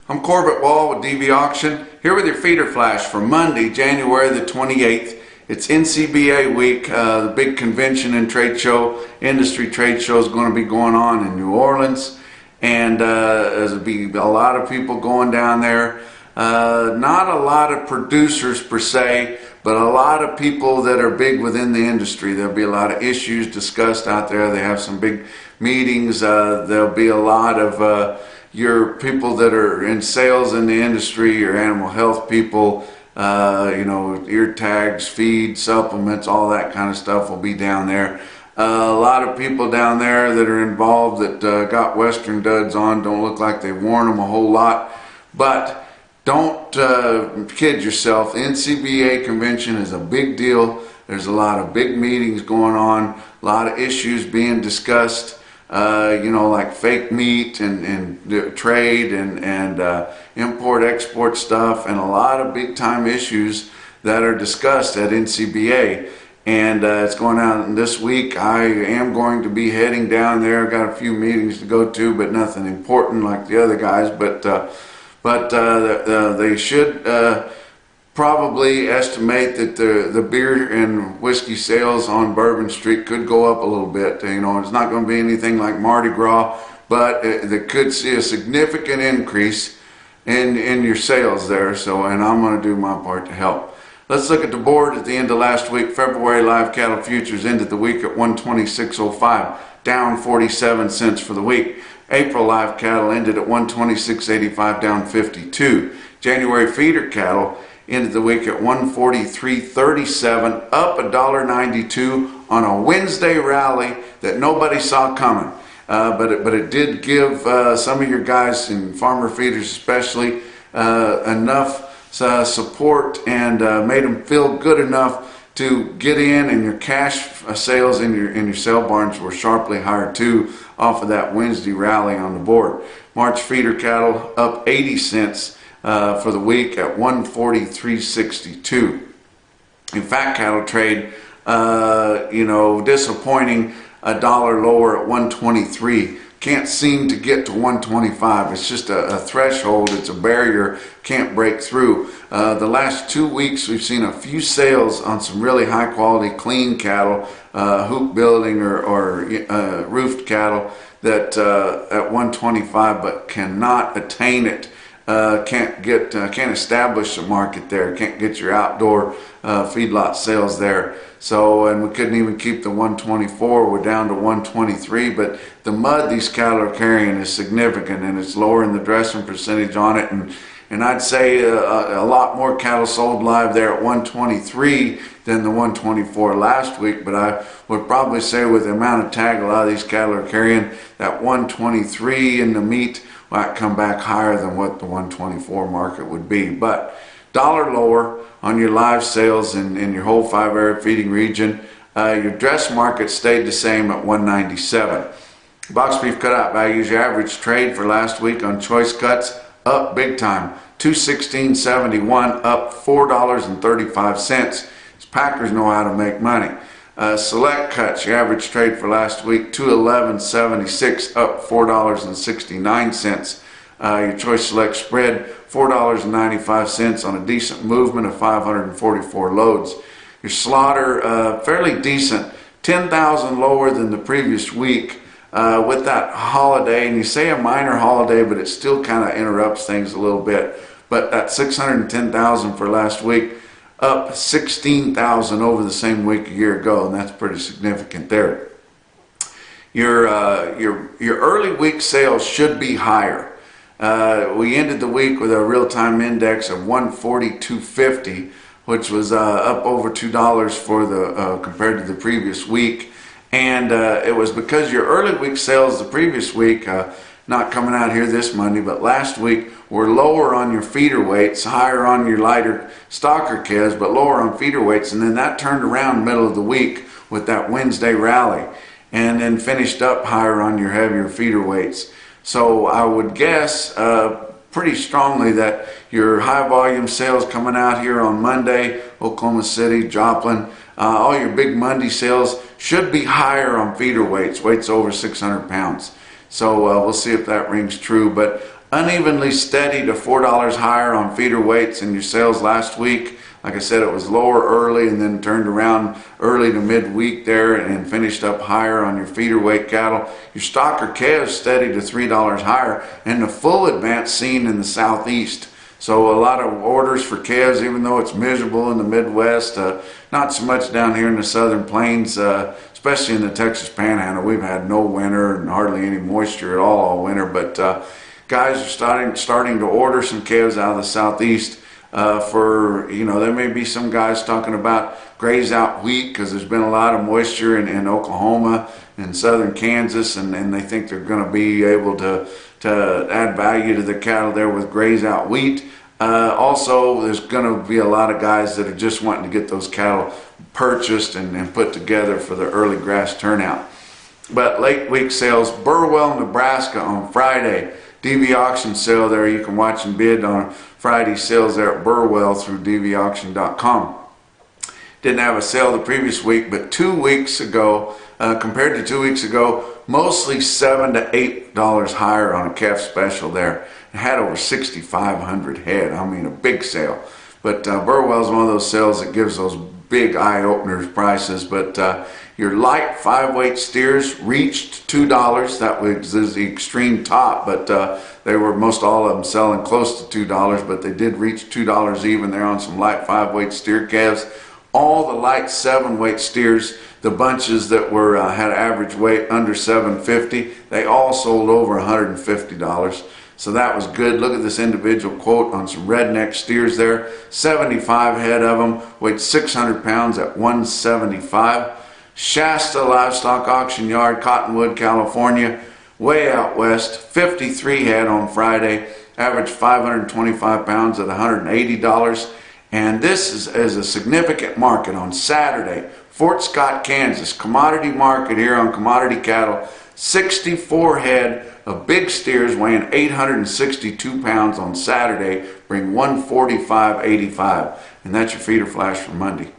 I'm Corbett Wall with DB Auction, here with your feeder flash for Monday, January the 28th. It's NCBA week, the big convention and trade show, industry trade show is going to be going on in New Orleans, and there'll be a lot of people going down there. Not a lot of producers per se, but a lot of people that are big within the industry. There'll be a lot of issues discussed out there. They have some big meetings. There'll be a lot of your people that are in sales in the industry, your animal health people, ear tags, feed, supplements, all that kind of stuff will be down there. A lot of people down there that are involved that got Western duds on don't look like they've worn them a whole lot, but don't kid yourself. The NCBA convention is a big deal. There's a lot of big meetings going on, a lot of issues being discussed. Like fake meat and trade and import-export stuff, and a lot of big-time issues that are discussed at NCBA. And it's going on this week. I am going to be heading down there. Got a few meetings to go to, but nothing important like the other guys. But they should probably estimate that the beer and whiskey sales on Bourbon Street could go up a little bit. It's not going to be anything like Mardi Gras, but they could see a significant increase in your sales there. And I'm going to do my part to help. Let's look at the board at the end of last week. February live cattle futures ended the week at 126.05, down 47 cents for the week. April live cattle ended at 126.85, down 52. January feeder cattle ended the week at 143.37, up $1.92 on a Wednesday rally that nobody saw coming. But it did give some of your guys in farmer feeders especially enough support and made them feel good enough to get in, and your cash sales in your sale barns were sharply higher too off of that Wednesday rally on the board. March feeder cattle up 80 cents for the week at 143.62. In fat cattle trade, disappointing, $1 lower at 123. Can't seem to get to 125. It's just a threshold. It's a barrier. Can't break through. The last 2 weeks we've seen a few sales on some really high quality clean cattle, hoop building or roofed cattle that at 125, but cannot attain it. Can't establish a market there. Can't get your outdoor feedlot sales there. And we couldn't even keep the 124. We're down to 123. But the mud these cattle are carrying is significant, and it's lowering the dressing percentage on it. And I'd say a lot more cattle sold live there at 123 than the 124 last week. But I would probably say with the amount of tag a lot of these cattle are carrying, that 123 in the meat might come back higher than what the 124 market would be. But $1 lower on your live sales in your whole 5-area feeding region. Your dress market stayed the same at 197. Box beef cutout values, your average trade for last week on choice cuts up big time. $216.71, up $4.35. These packers know how to make money. Select cuts, your average trade for last week, $211.76, up $4.69. Your choice select spread, $4.95 on a decent movement of 544 loads. Your slaughter, fairly decent, 10,000 lower than the previous week with that holiday. And you say a minor holiday, but it still kind of interrupts things a little bit. But at 610,000 for last week, up 16,000 over the same week a year ago, and that's pretty significant there. Your early week sales should be higher. We ended the week with a real-time index of 142.50, which was up over $2 for the compared to the previous week, and it was because your early week sales the previous week, not coming out here this Monday, but last week, were lower on your feeder weights, higher on your lighter stocker calves, but lower on feeder weights. And then that turned around middle of the week with that Wednesday rally, and then finished up higher on your heavier feeder weights. So I would guess pretty strongly that your high volume sales coming out here on Monday, Oklahoma City, Joplin, all your big Monday sales should be higher on feeder weights over 600 pounds. So we'll see if that rings true. But unevenly steady to $4 higher on feeder weights in your sales last week. Like I said, it was lower early and then turned around early to midweek there and finished up higher on your feeder weight cattle. Your stocker calves steady to $3 higher, and the full advance seen in the southeast. So a lot of orders for calves, even though it's miserable in the Midwest. Not so much down here in the southern plains, especially in the Texas Panhandle. We've had no winter and hardly any moisture at all winter. But guys are starting to order some calves out of the southeast. There may be some guys talking about graze out wheat because there's been a lot of moisture in Oklahoma and southern Kansas, and they think they're going to be able to add value to the cattle there with graze out wheat. Also, there's going to be a lot of guys that are just wanting to get those cattle purchased and put together for the early grass turnout. But late week sales, Burwell, Nebraska on Friday. DV auction sale there. You can watch and bid on Friday sales there at Burwell through dvauction.com. Didn't have a sale the previous week, but 2 weeks ago, compared to 2 weeks ago, mostly $7 to $8 higher on a calf special there. It had over 6,500 head. I mean, a big sale. But Burwell's one of those sales that gives those big eye-openers prices. But your light 5-weight steers reached $2. That was the extreme top, but they were most all of them selling close to $2, but they did reach $2 even there on some light 5-weight steer calves. All the light 7-weight steers, the bunches that were had average weight under 750, they all sold over $150. So that was good. Look at this individual quote on some redneck steers there. 75 head of them, weighed 600 pounds at $175. Shasta Livestock Auction Yard, Cottonwood, California, way out west. 53 head on Friday, average 525 pounds at $180. And this is a significant market on Saturday. Fort Scott, Kansas, commodity market here on commodity cattle. 64 head of big steers weighing 862 pounds on Saturday bring $145.85. And that's your feeder flash for Monday.